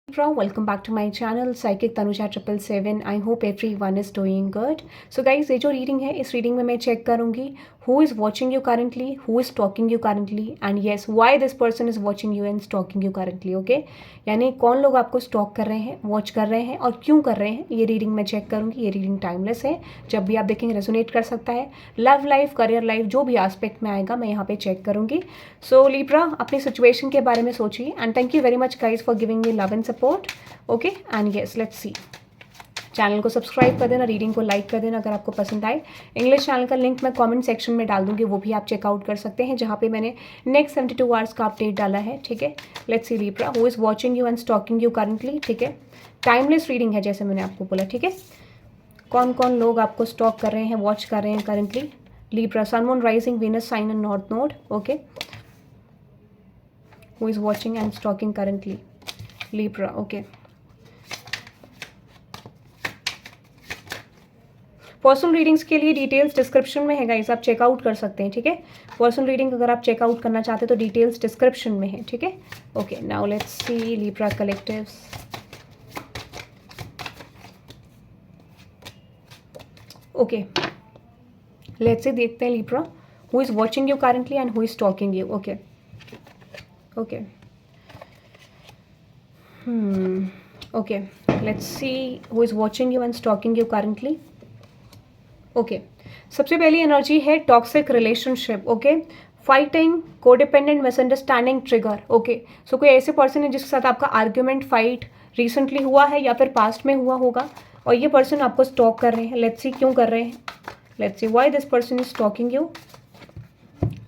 Welcome back to my channel Psychic Tanuja 777. I hope everyone is doing good. So guys, ये जो reading है इस reading में मैं चेक करूंगी who is watching you currently, who is stalking you currently, and yes, why this person is watching you and stalking you currently. Okay, यानी कौन लोग आपको स्टॉक कर रहे हैं, वॉच कर रहे हैं और क्यों कर रहे हैं, ये रीडिंग मैं चेक करूंगी. ये रीडिंग टाइमलेस है, जब भी आप देखेंगे रेजोनेट कर सकता है. लव लाइफ, करियर लाइफ, जो भी एस्पेक्ट में आएगा मैं यहाँ पे चेक करूंगी. सो लीब्रा, अपनी सिचुएशन के बारे में सोचिए and thank you very much guys for giving me love and support. Okay and yes, let's see. Channel को सब्सक्राइब कर देना, रीडिंग को लाइक कर देना अगर आपको पसंद आए. इंग्लिश चैनल का लिंक मैं कमेंट सेक्शन में डाल दूंगी, वो भी आप चेकआउट कर सकते हैं, जहाँ पे मैंने नेक्स्ट 72 आवर्स का अपडेट डाला है. ठीक है, let's see Libra, who is watching you and stalking you currently. ठीक है, टाइमलेस रीडिंग है जैसे मैंने आपको बोला. ठीक है, कौन कौन लोग आपको स्टॉक कर रहे हैं, वॉच कर रहे हैं currently. Libra, sun moon rising Venus sign and north node. Okay, who is watching and stalking currently. Libra, okay. Personal readings के लिए डिटेल्स डिस्क्रिप्शन में है गाइस, आप चेकआउट कर सकते हैं. ठीक है, पर्सनल रीडिंग अगर आप चेकआउट करना चाहते हैं तो डिटेल्स डिस्क्रिप्शन में है. ठीक है, okay. Now let's see Libra collectives. Okay, let's see, देखते हैं Libra, who is watching you currently and who is talking you. Okay okay okay, let's see who is watching you and stalking you currently. Okay, सबसे पहली energy है toxic relationship. Okay, fighting, codependent, misunderstanding, trigger. Okay, so कोई ऐसे person है जिसके साथ आपका argument, fight recently हुआ है या फिर पास्ट में हुआ होगा और ये पर्सन आपको स्टॉक कर रहे हैं. लेट्स सी क्यों कर रहे हैं. Let's see why this person is stalking you.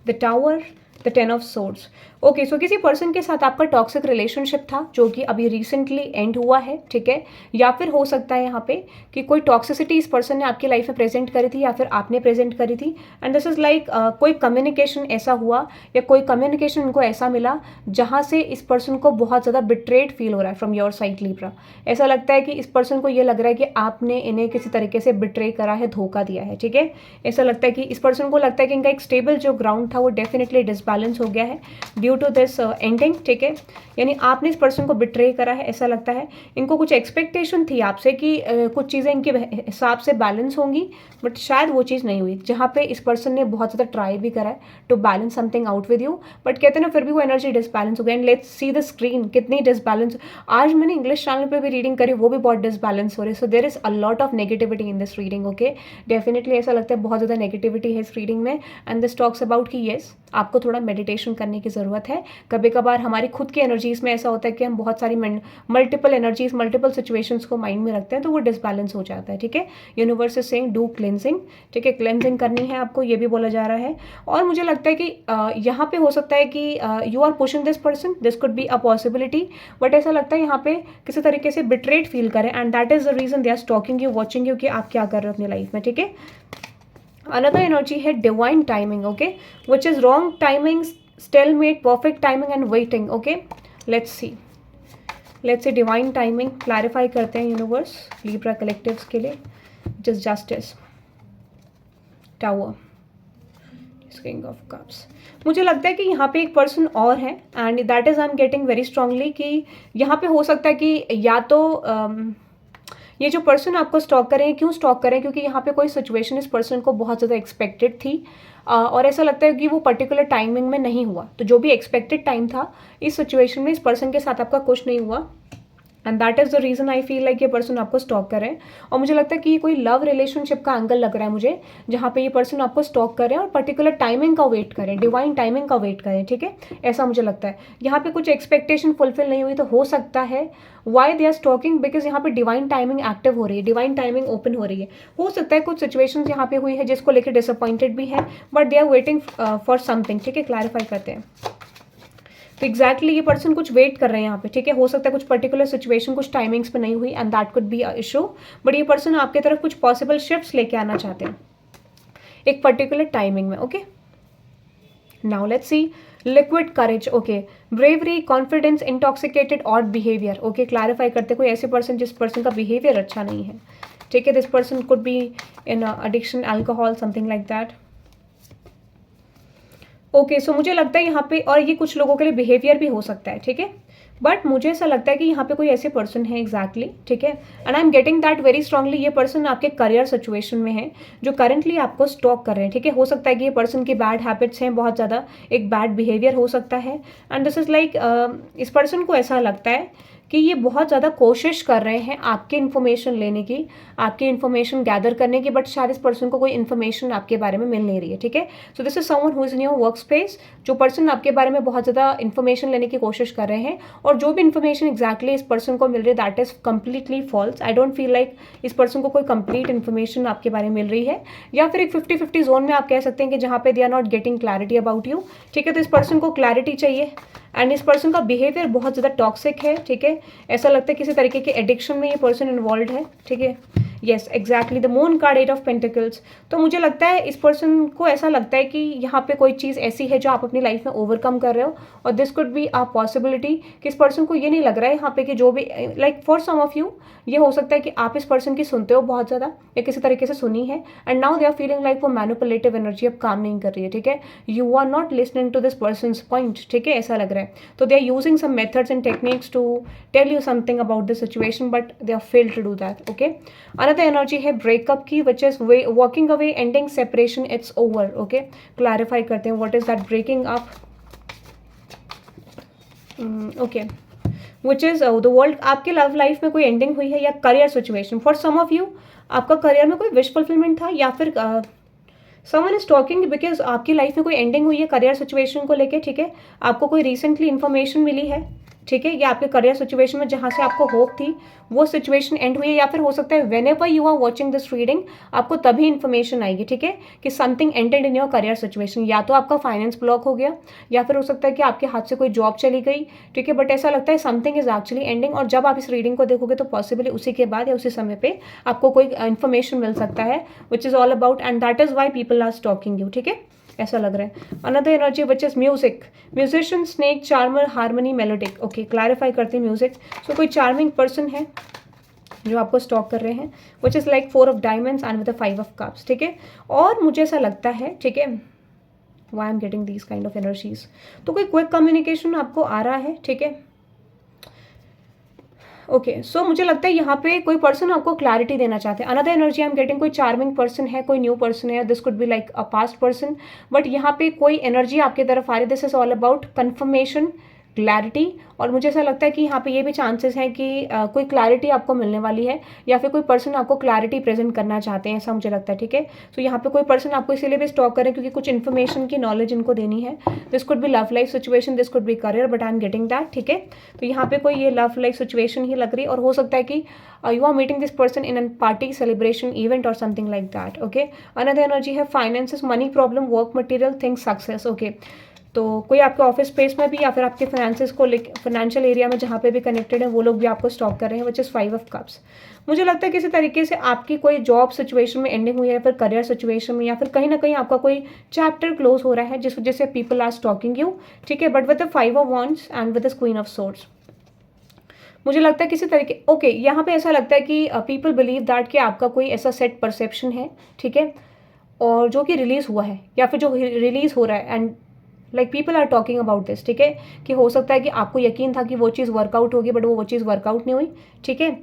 The tower, the 10 of swords. Okay, so किसी पर्सन के साथ आपका टॉक्सिक रिलेशनशिप था जो कि अभी रिसेंटली एंड हुआ है. ठीक है, या फिर हो सकता है यहाँ पे कि कोई टॉक्सिसिटी इस पर्सन ने आपकी लाइफ में प्रेजेंट करी थी या फिर आपने प्रेजेंट करी थी. एंड दिस इज लाइक कोई कम्युनिकेशन ऐसा हुआ या कोई कम्युनिकेशन उनको ऐसा मिला जहाँ से इस पर्सन को बहुत ज़्यादा बिट्रेड फील हो रहा है फ्रॉम योर साइड लीब्रा. ऐसा लगता है कि इस पर्सन को ये लग रहा है कि आपने इन्हें किसी तरीके से बिट्रे करा है, धोखा दिया है. ठीक है, ऐसा लगता है कि इस पर्सन को लगता है कि इनका एक स्टेबल जो ग्राउंड था वो डेफिनेटली डिसबैलेंस हो गया है ड्यू टू दिस एंडिंग. ठीक है, यानी आपने इस पर्सन को बिट्रे करा है, ऐसा लगता है. इनको कुछ एक्सपेक्टेशन थी आपसे कि कुछ चीज़ें इनके हिसाब से बैलेंस होंगी, बट शायद वो चीज़ नहीं हुई, जहाँ पे इस पर्सन ने बहुत ज़्यादा ट्राई भी करा है to balance something out with you, but कहते हैं ना फिर भी वो एनर्जी डिसबैलेंस हो गया. And let's see the screen, कितनी डिसबैलेंस. आज मैंने इंग्लिश चैनल पर भी रीडिंग करी, वो भी बहुत डिसबैलेंस हो रही है. So there is a lot of negativity in this reading. Okay, definitely ऐसा लगता है बहुत ज़्यादा नेगेटिविटी है इस रीडिंग में. एंड दिस टॉक्स अबाउट कि येस, आपको थोड़ा मेडिटेशन करने की ज़रूरत है. कभी कभार हमारी खुद की एनर्जीज में ऐसा होता है कि हम बहुत सारी मल्टीपल एनर्जीज, मल्टीपल सिचुएशंस को माइंड में रखते हैं तो वो डिसबैलेंस हो जाता है. ठीक है, universe is saying do cleansing. ठीक है, क्लेंजिंग करनी है आपको, ये भी बोला जा रहा है. और मुझे लगता है कि यहाँ पे हो सकता है कि you are pushing this person, this could be a possibility, but ऐसा लगता है यहाँ पे किसी तरीके से बिट्रेड फील करें and that is the reason they are stalking you, watching you कि आप क्या कर रहे हो अपनी लाइफ में. ठीक है, अनदर एनर्जी है divine timing. Okay, which is wrong timing, stalemate, perfect timing and waiting. Okay, let's see divine timing. Clarify करते हैं यूनिवर्स लीब्रा कलेक्टिव्स के लिए. Justice, tower, king of cups. मुझे लगता है कि यहाँ पे एक पर्सन और है and that is I am getting very strongly कि यहाँ पे हो सकता है कि या तो ये जो पर्सन आपको स्टॉक करें, क्यों स्टॉक करें, क्योंकि यहाँ पे कोई सिचुएशन इस पर्सन को बहुत ज़्यादा एक्सपेक्टेड थी और ऐसा लगता है कि वो पर्टिकुलर टाइमिंग में नहीं हुआ. तो जो भी एक्सपेक्टेड टाइम था इस सिचुएशन में इस पर्सन के साथ आपका कुछ नहीं हुआ and that is the reason I feel like ये पर्सन आपको स्टॉक कर रहे हैं. और मुझे लगता है कि ये कोई लव रिलेशनशिप का एंगल लग रहा है मुझे, जहाँ पे ये पर्सन आपको स्टॉक कर रहे हैं और पर्टिकुलर टाइमिंग का वेट करें, डिवाइन टाइमिंग का वेट करें. ठीक है, ऐसा मुझे लगता है. यहाँ पे कुछ एक्सपेक्टेशन फुलफिल नहीं हुई तो हो सकता है why they are stalking, because यहाँ पे डिवाइन टाइमिंग एक्टिव हो रही है, डिवाइन टाइमिंग ओपन हो रही है. हो सकता है कुछ सिचुएशन यहाँ पे हुई है जिसको लेकर डिसअपॉइंटेड भी है, but they are waiting for something. ठीक है, क्लैरिफाई करते हैं. तो एग्जैक्टली ये पर्सन कुछ वेट कर रहे हैं यहाँ पे. ठीक है, हो सकता है कुछ पर्टिकुलर सिचुएशन कुछ टाइमिंग्स पे नहीं हुई and that could be a issue, but ये पर्सन आपकी तरफ कुछ पॉसिबल शिफ्ट्स लेके आना चाहते हैं एक पर्टिकुलर टाइमिंग में. Okay, now let's C liquid courage. Okay, bravery, confidence, intoxicated, odd behaviour. Okay, clarify करते कोई ऐसे पर्सन जिस पर्सन का बिहेवियर अच्छा नहीं है. ठीक है, this person could be in addiction, alcohol, something like that. Okay, so मुझे लगता है यहाँ पे, और ये कुछ लोगों के लिए बिहेवियर भी हो सकता है. ठीक है, बट मुझे ऐसा लगता है कि यहाँ पे कोई ऐसे पर्सन है एग्जैक्टली, ठीक है, and I am getting that very strongly, ये पर्सन आपके करियर सिचुएशन में है जो करंटली आपको स्टॉक कर रहे हैं, ठीक है। हो सकता है कि ये पर्सन की बैड हैबिट्स हैं, बहुत ज़्यादा एक बैड बिहेवियर हो सकता है, एंड दिस इज़ लाइक इस पर्सन को ऐसा लगता है कि ये बहुत ज़्यादा कोशिश कर रहे हैं आपकी इन्फॉर्मेशन लेने की, आपकी इन्फॉर्मेशन गैदर करने की, बट शायद इस पर्सन को कोई इन्फॉर्मेशन आपके बारे में मिल नहीं रही है, ठीक है। So this is someone who is in your work space, जो पर्सन आपके बारे में बहुत ज़्यादा इन्फॉर्मेशन लेने की कोशिश कर रहे हैं, और जो भी इन्फॉर्मेशन एग्जैक्टली इस पर्सन को मिल रही है that is completely false. I don't feel like इस पर्सन को कोई कंप्लीट इन्फॉर्मेशन आपके बारे में मिल रही है, या फिर एक 50-50 जोन में आप कह सकते हैं कि जहाँ पे they are not getting clarity about you, ठीक है। तो इस पर्सन को क्लैरिटी चाहिए, एंड इस पर्सन का बिहेवियर बहुत ज़्यादा टॉक्सिक है, ठीक है। ऐसा लगता है किसी तरीके के एडिक्शन में ये पर्सन इन्वॉल्व है, ठीक है। Yes exactly, the moon card, 8 of pentacles. तो मुझे लगता है इस पर्सन को ऐसा लगता है कि यहाँ पे कोई चीज़ ऐसी है जो आप अपनी लाइफ में ओवरकम कर रहे हो, और this could be a possibility कि इस पर्सन को ये नहीं लग रहा है यहाँ पे कि जो भी like for some of you ये हो सकता है कि आप इस पर्सन की सुनते हो बहुत ज़्यादा, या किसी तरीके से सुनी है, and now they are feeling like वो मैनिपुलेटिव एनर्जी अब काम नहीं कर रही है, ठीक है। You are not listening to this person's point, ठीक है, ऐसा लग रहा है। तो they are using some methods and techniques to tell you something about this situation, but they are fail to do that, okay. Another energy है breakup की, which is walking away, ending, separation, it's over, okay. Clarify करते हैं what is that breaking up, okay, which is the world. आपके love life में कोई एंडिंग हुई है, या career situation, for some of you आपका करियर में कोई विश फुलफिलमेंट था, या फिर समवन इज टॉकिंग बिकॉज आपकी लाइफ में कोई एंडिंग हुई है करियर सिचुएशन को लेके, ठीक है। आपको कोई रिसेंटली इन्फॉर्मेशन मिली है, ठीक है, या आपके करियर सिचुएशन में जहाँ से आपको होप थी वो सिचुएशन एंड हुई है, या फिर हो सकता है whenever you are watching this reading आपको तभी इन्फॉर्मेशन आएगी, ठीक है, कि something ended in your career situation. या तो आपका फाइनेंस ब्लॉक हो गया, या फिर हो सकता है कि आपके हाथ से कोई जॉब चली गई, ठीक है, बट ऐसा लगता है समथिंग इज एक्चुअली एंडिंग, और जब आप इस रीडिंग को देखोगे तो पॉसिबली उसी के बाद या उसी समय पे आपको कोई इन्फॉर्मेशन मिल सकता है which is all about, and that is why people are stalking you, ठीक है, ऐसा लग रहा है। Another energy which is music, musician, snake, charmer, harmony, melodic, okay. Clarify करते हैं म्यूजिक। सो कोई चार्मिंग पर्सन है जो आपको स्टॉक कर रहे हैं, which is like 4 of diamonds and with 5 of cups, ठीक है। और मुझे ऐसा लगता है, ठीक है, why I am getting these kind of energies, तो कोई क्विक कम्युनिकेशन आपको आ रहा है, ठीक है, ओके। सो मुझे लगता है यहाँ पे कोई पर्सन आपको क्लैरिटी देना चाहते हैं। Another energy I am getting, कोई चार्मिंग पर्सन है, कोई न्यू पर्सन है, this could be like a past person, but यहाँ पे कोई एनर्जी आपके तरफ आ रही है, this is all about confirmation, clarity, और मुझे ऐसा लगता है कि यहाँ पे ये भी चांसेस हैं कि कोई क्लैरिटी आपको मिलने वाली है, या फिर कोई पर्सन आपको क्लैरिटी प्रेजेंट करना चाहते हैं, ऐसा मुझे लगता है, ठीक है। तो यहाँ पे कोई पर्सन आपको इसीलिए भी स्टॉक करें क्योंकि कुछ इन्फॉर्मेशन की नॉलेज इनको देनी है। This could B love life situation, this could B career, but I am getting that, ठीक है। तो यहाँ पे कोई ये लव लाइफ सिचुएशन ही लग रही है, और हो सकता है कि you are meeting this person in a party, celebration, event और something like that, okay. Another energy है finances, money problem, work material, things, success, okay. तो कोई आपके ऑफिस स्पेस में भी, या फिर आपके फाइनेंसेस को लेकर फाइनेंशियल एरिया में जहाँ पे भी कनेक्टेड है वो लोग भी आपको स्टॉक कर रहे हैं, विच इज़ 5 ऑफ कप्स। मुझे लगता है किसी तरीके से आपकी कोई जॉब सिचुएशन में एंडिंग हुई है, या फिर करियर सिचुएशन में, या फिर कहीं ना कहीं आपका कोई चैप्टर क्लोज हो रहा है जिस वजह से पीपल आर स्टॉकिंग यू, ठीक है, but with the 5 of wands and with the queen of swords. मुझे लगता है किसी तरीके, ओके, यहाँ पे ऐसा लगता है कि पीपल बिलीव दैट कि आपका कोई ऐसा सेट परसेप्शन है, ठीक है, और जो कि रिलीज़ हुआ है, या फिर जो रिलीज़ हो रहा है, and like people are talking about this, ठीक है, कि हो सकता है कि आपको यकीन था कि वो चीज़ वर्कआउट होगी, बट वो चीज़ वर्कआउट नहीं हुई, ठीक है,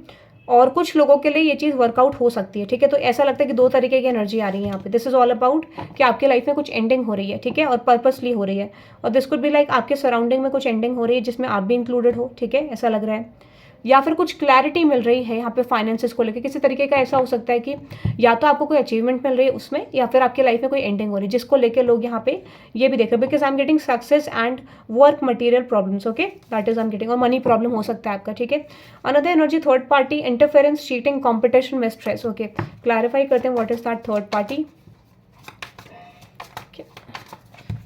और कुछ लोगों के लिए ये चीज़ वर्कआउट हो सकती है, ठीक है। तो ऐसा लगता है कि 2 तरीके की एनर्जी आ रही है यहाँ पे, दिस इज ऑल अबाउट कि आपके लाइफ में कुछ एंडिंग हो रही है, ठीक है, और पर्पसली हो रही है, और दिस कुड बी लाइक आपके सराउंडिंग में कुछ एंडिंग हो रही है जिसमें आप भी इंक्लूडेड हो, ठीक है, ऐसा लग रहा है। या फिर कुछ क्लैरिटी मिल रही है यहाँ पे फाइनेंसेस को लेकर, किसी तरीके का ऐसा हो सकता है कि या तो आपको कोई अचीवमेंट मिल रही है उसमें, या फिर आपके लाइफ में कोई एंडिंग हो रही है जिसको लेकर लोग यहाँ पे ये भी देख रहे हैं, because I am getting success and work material problems, okay, that is I am getting, और मनी प्रॉब्लम हो सकता है आपका, ठीक है। Another energy third party, interference, cheating, competition में स्ट्रेस, ओके। क्लैरिफाई करते हैं what is that third party,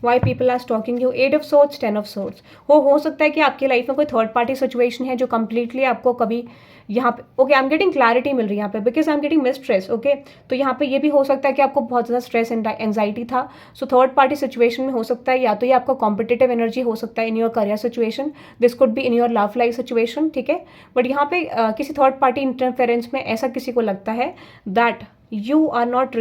why people are stalking you, 8 of swords, 10 of swords. हो सकता है कि आपकी लाइफ में कोई थर्ड पार्टी सिचुएशन है जो कंप्लीटली आपको कभी यहाँ पे, okay, I am getting clarity मिल रही है यहाँ पे, because I am getting stress, okay. तो यहाँ पे ये भी हो सकता है कि आपको बहुत ज़्यादा स्ट्रेस एंजाइटी था, सो थर्ड पार्टी सिचुएशन में हो सकता है या तो ये आपका कॉम्पिटिटिव एनर्जी हो सकता है इन your career situation, this could be in your love life situation, ठीक है, बट यहाँ पे किसी थर्ड पार्टी इंटरफेरेंस में ऐसा किसी को लगता है that you are not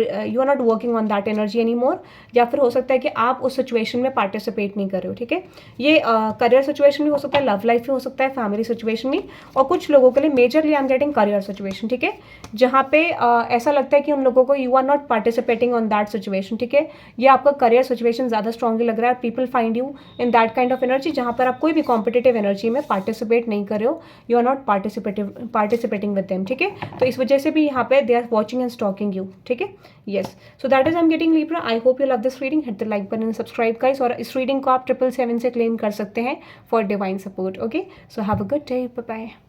working on that energy any more, या फिर हो सकता है कि आप उस सिचुएशन में पार्टिसिपेट नहीं कर रहे हो, ठीक है। ये करियर सिचुएशन भी हो सकता है, लव लाइफ भी हो सकता है, फैमिली सिचुएशन भी, और कुछ लोगों के लिए majorly I am getting career situation, ठीक है, जहाँ पे ऐसा लगता है कि उन लोगों को you are not participating on that situation, ठीक है। ये आपका करियर सिचुएशन ज़्यादा स्ट्रांगली लग रहा है, people find you in that kind of energy जहाँ पर आप कोई भी कॉम्पिटेटिव एनर्जी में पार्टिसिपेट नहीं कर रहे हो, you are not participating with them, ठीक है। तो इस वजह से भी यहाँ पे they are watching and stalking you, ठीक है। Yes, so that is I am getting Libra. I hope you love this reading, hit the like button and subscribe guys, और इस रीडिंग को आप 777 से क्लेम कर सकते हैं for divine support. Okay, so have a good day, bye bye.